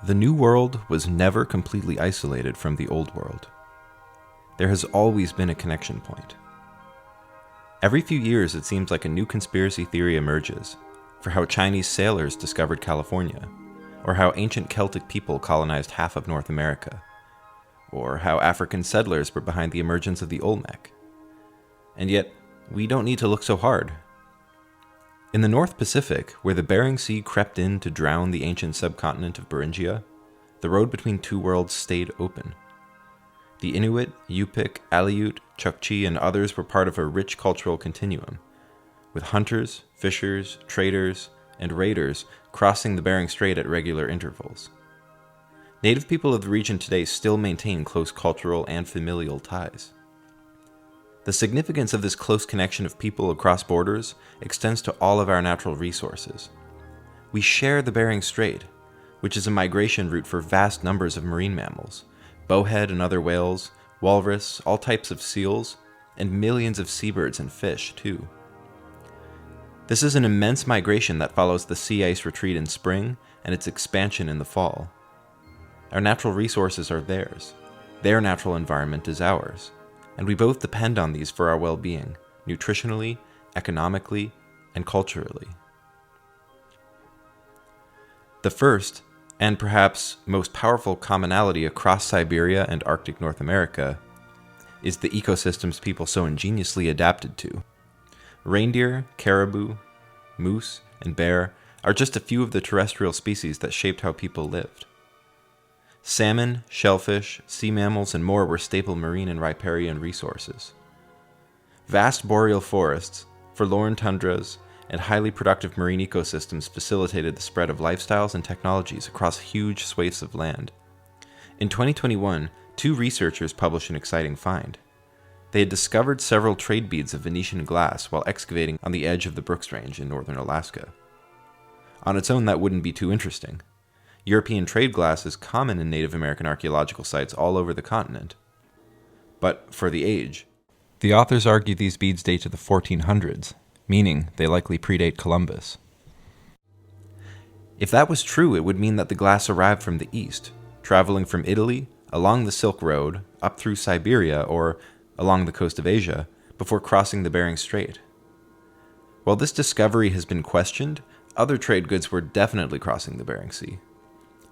The New World was never completely isolated from the Old World. There has always been a connection point. Every few years, it seems like a new conspiracy theory emerges for how Chinese sailors discovered California, or how ancient Celtic people colonized half of North America, or how African settlers were behind the emergence of the Olmec. And yet, we don't need to look so hard. In the North Pacific, where the Bering Sea crept in to drown the ancient subcontinent of Beringia, the road between two worlds stayed open. The Inuit, Yupik, Aleut, Chukchi, and others were part of a rich cultural continuum, with hunters, fishers, traders, and raiders crossing the Bering Strait at regular intervals. Native people of the region today still maintain close cultural and familial ties. The significance of this close connection of people across borders extends to all of our natural resources. We share the Bering Strait, which is a migration route for vast numbers of marine mammals, bowhead and other whales, walrus, all types of seals, and millions of seabirds and fish, too. This is an immense migration that follows the sea ice retreat in spring and its expansion in the fall. Our natural resources are theirs. Their natural environment is ours. And we both depend on these for our well-being, nutritionally, economically, and culturally. The first, and perhaps most powerful commonality across Siberia and Arctic North America, is the ecosystems people so ingeniously adapted to. Reindeer, caribou, moose, and bear are just a few of the terrestrial species that shaped how people lived. Salmon, shellfish, sea mammals, and more were staple marine and riparian resources. Vast boreal forests, forlorn tundras, and highly productive marine ecosystems facilitated the spread of lifestyles and technologies across huge swathes of land. In 2021, two researchers published an exciting find. They had discovered several trade beads of Venetian glass while excavating on the edge of the Brooks Range in northern Alaska. On its own, that wouldn't be too interesting. European trade glass is common in Native American archaeological sites all over the continent. But for the age, the authors argue these beads date to the 1400s, meaning they likely predate Columbus. If that was true, it would mean that the glass arrived from the east, traveling from Italy, along the Silk Road, up through Siberia, or along the coast of Asia, before crossing the Bering Strait. While this discovery has been questioned, other trade goods were definitely crossing the Bering Sea.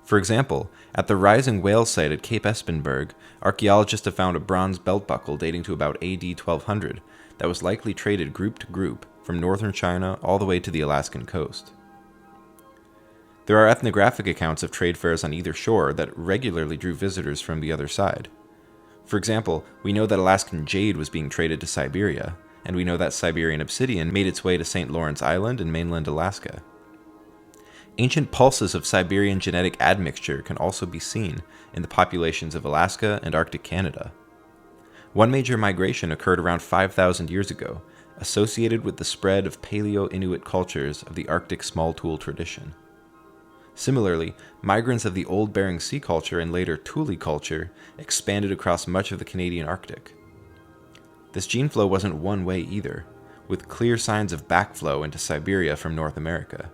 For example, at the Rising Whale site at Cape Espenberg, archaeologists have found a bronze belt buckle dating to about AD 1200 that was likely traded group to group from northern China all the way to the Alaskan coast. There are ethnographic accounts of trade fairs on either shore that regularly drew visitors from the other side. For example, we know that Alaskan jade was being traded to Siberia, and we know that Siberian obsidian made its way to St. Lawrence Island and mainland Alaska. Ancient pulses of Siberian genetic admixture can also be seen in the populations of Alaska and Arctic Canada. One major migration occurred around 5,000 years ago, associated with the spread of Paleo-Inuit cultures of the Arctic small tool tradition. Similarly, migrants of the Old Bering Sea culture and later Thule culture expanded across much of the Canadian Arctic. This gene flow wasn't one way either, with clear signs of backflow into Siberia from North America.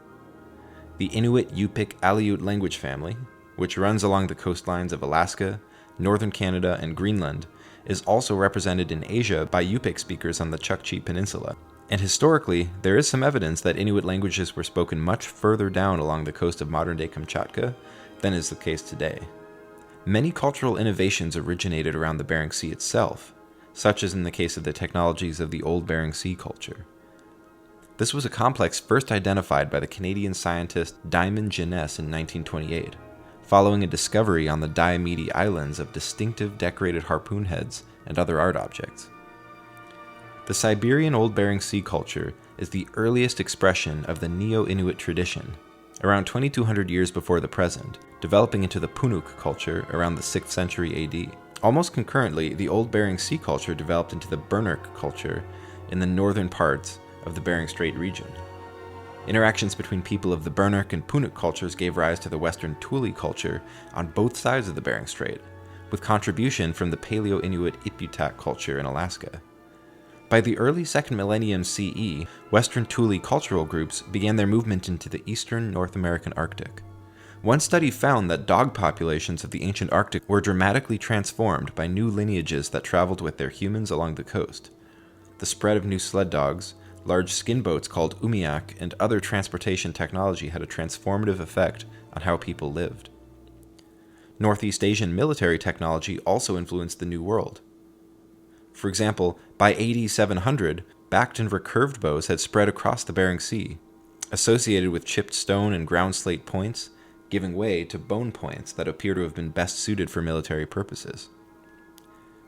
The Inuit Yupik Aleut language family, which runs along the coastlines of Alaska, northern Canada, and Greenland, is also represented in Asia by Yupik speakers on the Chukchi Peninsula. And historically, there is some evidence that Inuit languages were spoken much further down along the coast of modern-day Kamchatka than is the case today. Many cultural innovations originated around the Bering Sea itself, such as in the case of the technologies of the Old Bering Sea culture. This was a complex first identified by the Canadian scientist Diamond Jeunesse in 1928, following a discovery on the Diomede Islands of distinctive decorated harpoon heads and other art objects. The Siberian Old Bering Sea culture is the earliest expression of the Neo-Inuit tradition, around 2200 years before the present, developing into the Punuk culture around the 6th century AD. Almost concurrently, the Old Bering Sea culture developed into the Bernurk culture in the northern parts of the Bering Strait region. Interactions between people of the Bernurk and Punuk cultures gave rise to the Western Thule culture on both sides of the Bering Strait, with contribution from the Paleo-Inuit Iputak culture in Alaska. By the early 2nd millennium CE, Western Thule cultural groups began their movement into the eastern North American Arctic. One study found that dog populations of the ancient Arctic were dramatically transformed by new lineages that traveled with their humans along the coast. The spread of new sled dogs, large skin boats called umiak, and other transportation technology had a transformative effect on how people lived. Northeast Asian military technology also influenced the New World. For example, by AD 700, backed and recurved bows had spread across the Bering Sea, associated with chipped stone and ground slate points, giving way to bone points that appear to have been best suited for military purposes.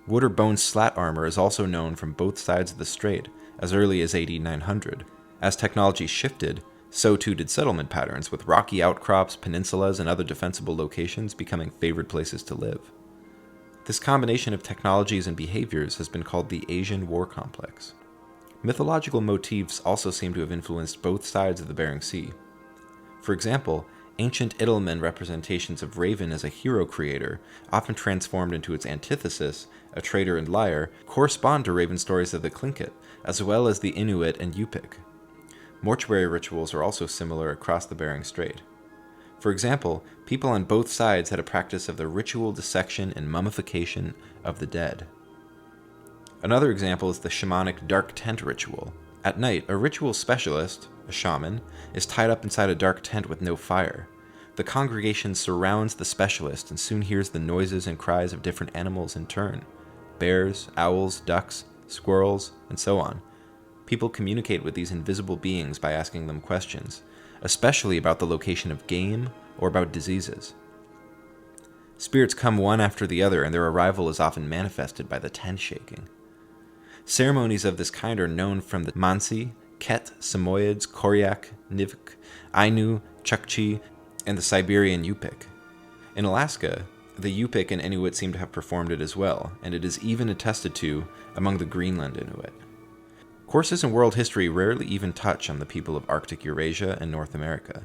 Wood or bone slat armor is also known from both sides of the strait as early as AD 900. As technology shifted, so too did settlement patterns, with rocky outcrops, peninsulas, and other defensible locations becoming favored places to live. This combination of technologies and behaviors has been called the Asian War Complex. Mythological motifs also seem to have influenced both sides of the Bering Sea. For example, ancient Edelman representations of Raven as a hero creator, often transformed into its antithesis, a traitor and liar, correspond to Raven stories of the Tlingit, as well as the Inuit and Yupik. Mortuary rituals are also similar across the Bering Strait. For example, people on both sides had a practice of the ritual dissection and mummification of the dead. Another example is the shamanic dark tent ritual. At night, a ritual specialist, a shaman, is tied up inside a dark tent with no fire. The congregation surrounds the specialist and soon hears the noises and cries of different animals in turn: bears, owls, ducks, squirrels, and so on. People communicate with these invisible beings by asking them questions, especially about the location of game or about diseases. Spirits come one after the other, and their arrival is often manifested by the tent shaking. Ceremonies of this kind are known from the Mansi, Ket, Samoyeds, Koryak, Nivik, Ainu, Chukchi, and the Siberian Yupik. In Alaska, the Yupik and Inuit seem to have performed it as well, and it is even attested to among the Greenland Inuit. Courses in world history rarely even touch on the people of Arctic Eurasia and North America,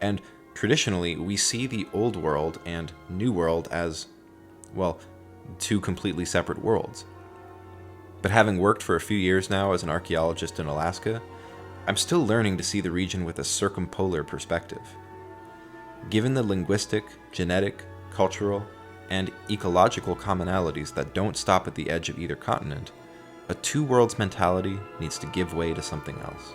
and traditionally we see the Old World and New World as, well, two completely separate worlds. But having worked for a few years now as an archaeologist in Alaska, I'm still learning to see the region with a circumpolar perspective. Given the linguistic, genetic, cultural, and ecological commonalities that don't stop at the edge of either continent, a two-worlds mentality needs to give way to something else.